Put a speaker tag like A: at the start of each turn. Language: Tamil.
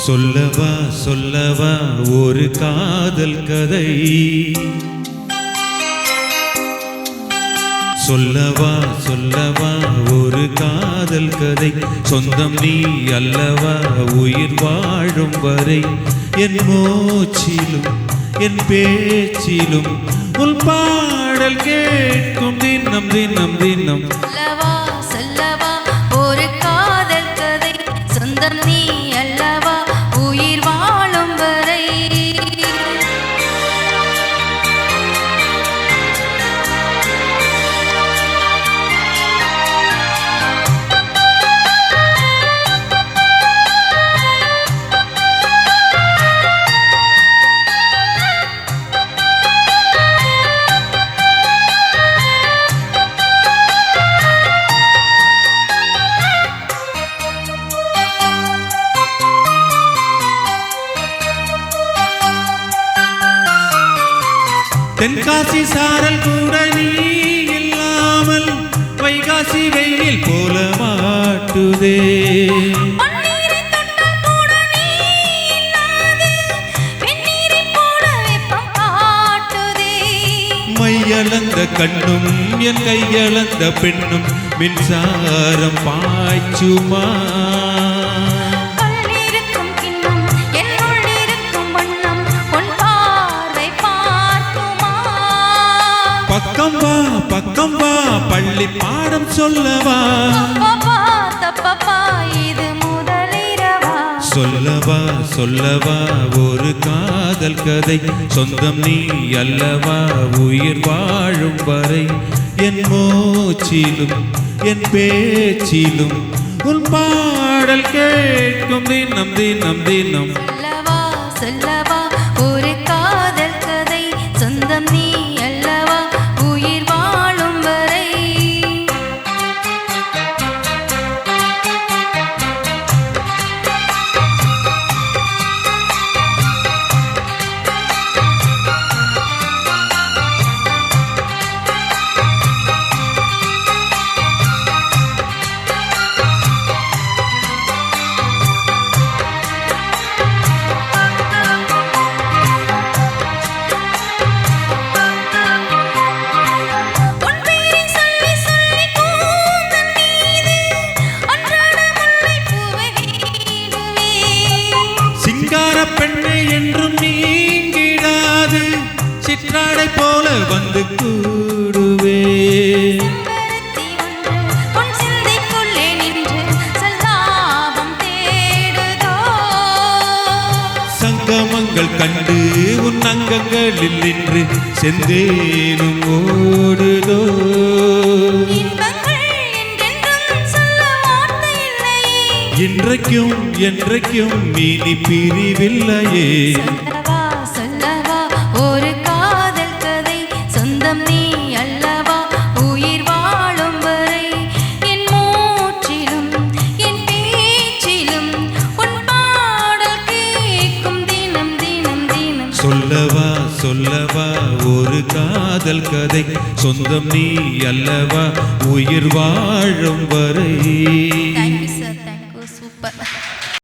A: சொல்லவா சொல்லவா ஒரு காதல் கதை, சொல்லவா சொல்லவா ஒரு காதல் கதை, சொந்தம் நீ அல்லவா உயிர் வாழும் வரை, என் மூச்சிலும் என் பேச்சிலும் உன் பாடல் கேட்கும் தினம் தினம் தினம்.
B: சொல்லவா சொல்லவா ஒரு காதல் கதை, சொந்தம் நீ அல்லவா உயிர் வாழும் வரை.
A: தென்காசி சாரல் கூட நீ இல்லாமல் வைகாசி வெயில் போல மாட்டுதே, மையளந்த கண்ணும் என் கையளந்த பெண்ணும் மின்சாரம் பாய்ச்சுமா, பக்கம் வா பக்கம் வா பள்ளி பாடம் சொல்லவா,
B: இது முதலிரவா.
A: சொல்லவா சொல்லவா ஒரு காதல் கதை, சொந்தம் நீ அல்லவா உயிர் வாழும் வரை, என் மூச்சிலும் என் பேச்சிலும் உன் பாடல் கேட்கும் தினம் தினம் தினம்.
B: சொல்லவா சொல்லவா ஒரு காதல் கதை, சொந்தம் நீ அல்லவா உயிர் வாழும் வரை.
A: சிங்கார பெண்ணை என்றும் நீங்கிடாது, சிற்றாடை போல வந்து கூடுவே, சங்கமங்கள் கண்டு உன் அங்கங்களில் நின்று செந்தேனும் ஓடுதோ, இன்றைக்கும் என்றைக்கும் நீ பிரிவில்லையே.
B: சொல்லவா சொல்லவா ஒரு காதல் கதை, சொந்தம் நீ அல்லவா உயிர் வாழும் வரை, என் மூச்சிலும் என் பேச்சிலும் உன் பாடல் கேட்கும் தினம் தினம் தினம்.
A: சொல்லவா சொல்லவா ஒரு காதல் கதை, சொந்தம் நீ அல்லவா உயிர் வாழும் வரை.
B: Thank you sir, thank you, super.